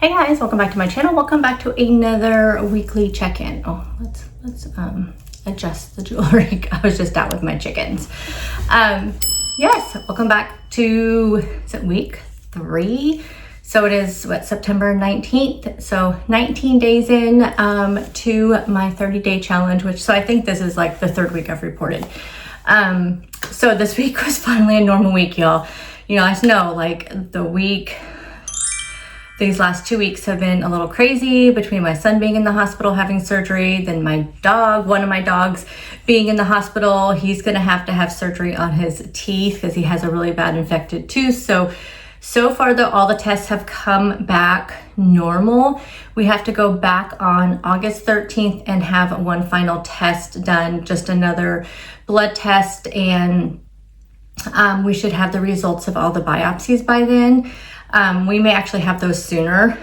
Hey guys, welcome back to my channel. Welcome back to another weekly check-in. Oh, let's adjust the jewelry. I was just out with my chickens. Yes, welcome back to, is it week 3? So it is September 19th. So 19 days in to my 30-day challenge, so I think this is like the 3rd week I've reported. So this week was finally a normal week, y'all. You know, I know like these last 2 weeks have been a little crazy between my son being in the hospital having surgery, then my dog, one of my dogs being in the hospital. He's gonna have to have surgery on his teeth because he has a really bad infected tooth. So far though, all the tests have come back normal. We have to go back on August 13th and have one final test done, just another blood test, and we should have the results of all the biopsies by then. We may actually have those sooner.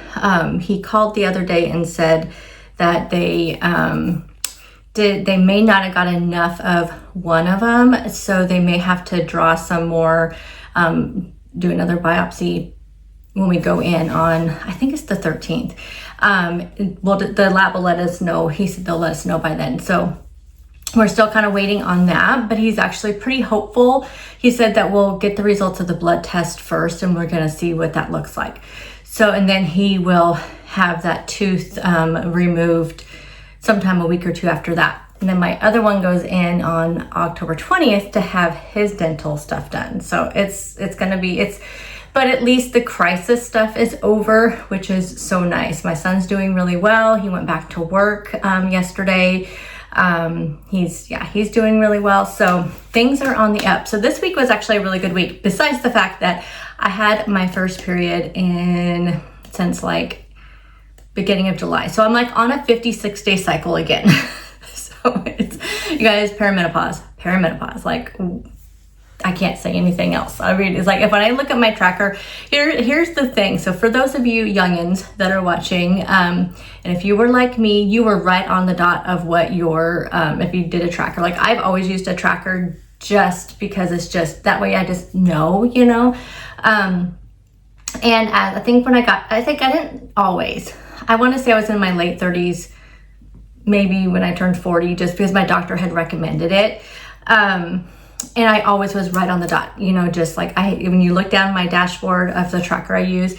He called the other day and said that they may not have got enough of one of them, so they may have to draw some more, do another biopsy when we go in on, I think it's the 13th. Well, the lab will let us know. He said they'll let us know by then. So we're still kind of waiting on that, but he's actually pretty hopeful. He said that we'll get the results of the blood test first and we're gonna see what that looks like. So, and then he will have that tooth removed sometime a week or two after that. And then my other one goes in on October 20th to have his dental stuff done. So but at least the crisis stuff is over, which is so nice. My son's doing really well. He went back to work yesterday. He's doing really well. So things are on the up. So this week was actually a really good week, besides the fact that I had my first period since like beginning of July. So I'm like on a 56-day cycle again. So it's, you guys, perimenopause, like I can't say anything else. I mean, it's like, if I look at my tracker, here's the thing. So for those of you youngins that are watching, and if you were like me, you were right on the dot of what your, if you did a tracker. Like I've always used a tracker just because it's just, that way I just know, you know. And I think I didn't always. I want to say I was in my late 30s, maybe when I turned 40, just because my doctor had recommended it. And I always was right on the dot, you know, just like when you look down my dashboard of the tracker I use,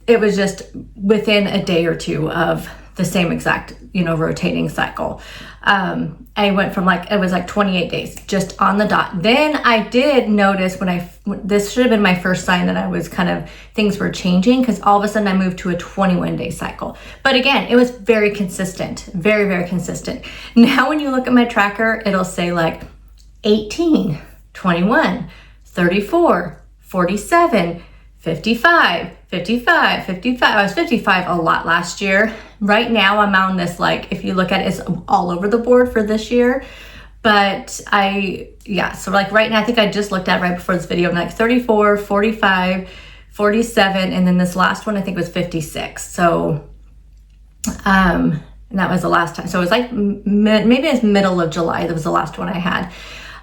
it was just within a day or two of the same exact, you know, rotating cycle. I went from it was like 28 days, just on the dot. Then I did notice this should have been my first sign that I was things were changing, because all of a sudden I moved to a 21-day cycle. But again, it was very consistent, very, very consistent. Now when you look at my tracker, it'll say like 18, 21, 34, 47, 55, 55, 55. I was 55 a lot last year. Right now I'm on this, like, if you look at it, it's all over the board for this year. But so like right now, I think I just looked at right before this video, I'm like 34, 45, 47, and then this last one I think was 56. So, and that was the last time. So it was like, maybe it's middle of July, that was the last one I had.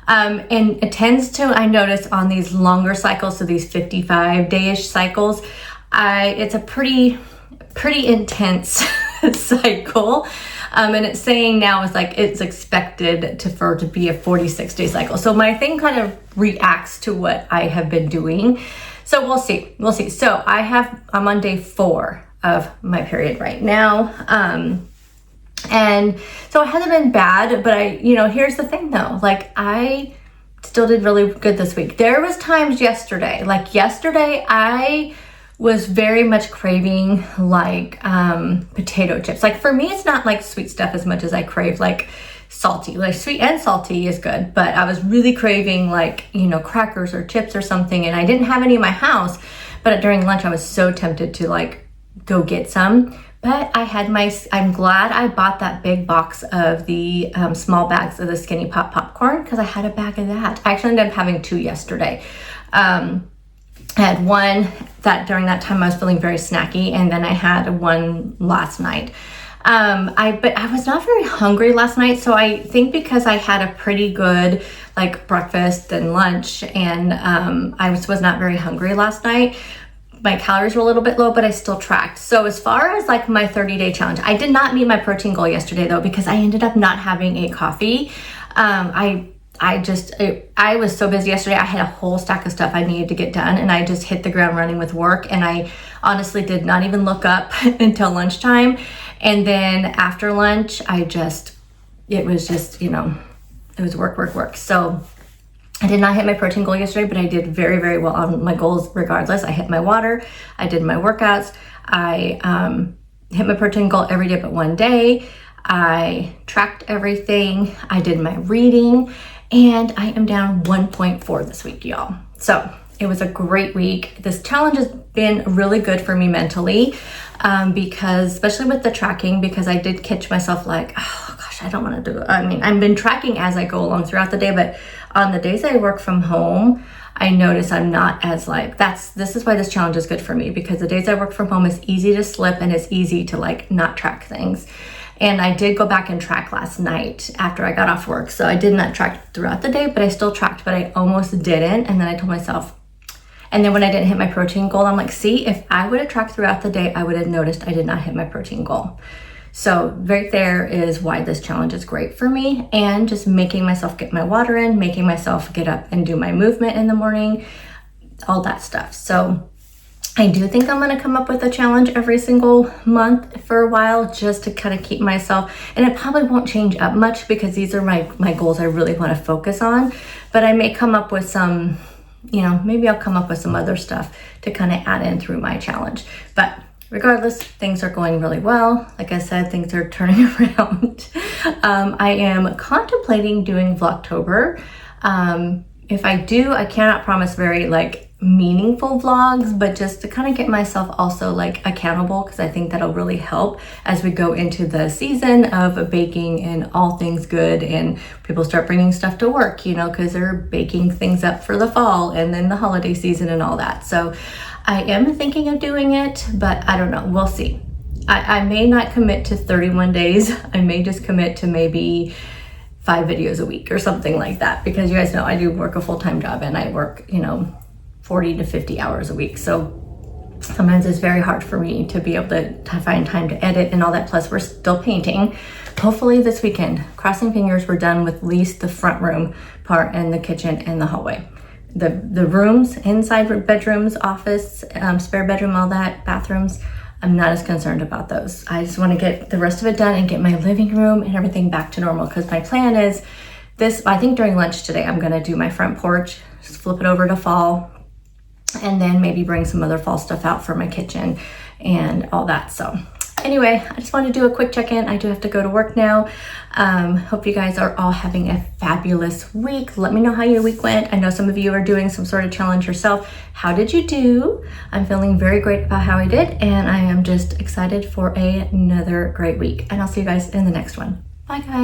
And it tends to, I notice on these longer cycles, so these 55-day-ish cycles, it's a pretty intense cycle. And it's saying now is like it's expected to be a 46-day cycle. So my thing kind of reacts to what I have been doing. So we'll see. So I'm on day 4 of my period right now. And so it hasn't been bad, but here's the thing though, like I still did really good this week. There was times yesterday I was very much craving like potato chips. Like for me, it's not like sweet stuff as much as I crave like salty. Like sweet and salty is good, but I was really craving like, crackers or chips or something, and I didn't have any in my house, but during lunch I was so tempted to like go get some. But I'm glad I bought that big box of the small bags of the Skinny Pop popcorn, because I had a bag of that. I actually ended up having 2 yesterday. I had one that during that time I was feeling very snacky, and then I had one last night. But I was not very hungry last night, so I think because I had a pretty good like breakfast and lunch, and I was not very hungry last night. my calories were a little bit low, but I still tracked. So as far as like my 30-day challenge, I did not meet my protein goal yesterday though, because I ended up not having a coffee. I was so busy yesterday. I had a whole stack of stuff I needed to get done, and I just hit the ground running with work. And I honestly did not even look up until lunchtime. And then after lunch, it was just, you know, it was work. So I did not hit my protein goal yesterday, but I did very, very well on my goals regardless. I hit my water, I did my workouts, I hit my protein goal every day but one day. I tracked everything, I did my reading, and I am down 1.4 this week, y'all. So it was a great week. This challenge has been really good for me mentally, because especially with the tracking, because I did catch myself like, oh gosh, I don't want to do it. I mean, I've been tracking as I go along throughout the day, but on the days I work from home, I notice I'm not as like, this is why this challenge is good for me, because the days I work from home, it's easy to slip and it's easy to like not track things. And I did go back and track last night after I got off work. So I did not track throughout the day, but I still tracked, but I almost didn't. And then I told myself, and then when I didn't hit my protein goal, I'm like, see, if I would have tracked throughout the day, I would have noticed I did not hit my protein goal. So right there is why this challenge is great for me, and just making myself get my water in, making myself get up and do my movement in the morning, all that stuff. So I do think I'm going to come up with a challenge every single month for a while, just to kind of keep myself, and it probably won't change up much because these are my goals I really want to focus on, but I may come up with some, you know, maybe I'll come up with some other stuff to kind of add in through my challenge. But regardless, things are going really well. Like I said, things are turning around. I am contemplating doing Vlogtober. If I do, I cannot promise very like meaningful vlogs, but just to kind of get myself also like accountable, because I think that'll really help as we go into the season of baking and all things good, and people start bringing stuff to work, you know, because they're baking things up for the fall and then the holiday season and all that. So I am thinking of doing it, but I don't know. We'll see. I may not commit to 31 days. I may just commit to maybe 5 videos a week or something like that, because you guys know I do work a full-time job and I work, you know, 40 to 50 hours a week. So sometimes it's very hard for me to be able to find time to edit and all that. Plus we're still painting. Hopefully this weekend, crossing fingers, we're done with at least the front room part and the kitchen and the hallway. The rooms, inside bedrooms, office, spare bedroom, all that, bathrooms, I'm not as concerned about those. I just want to get the rest of it done and get my living room and everything back to normal, because my plan is I think during lunch today, I'm going to do my front porch, just flip it over to fall, and then maybe bring some other fall stuff out for my kitchen and all that. So anyway, I just wanted to do a quick check-in. I do have to go to work now. Hope you guys are all having a fabulous week. Let me know how your week went. I know some of you are doing some sort of challenge yourself. How did you do? I'm feeling very great about how I did, and I am just excited for another great week. And I'll see you guys in the next one. Bye, guys.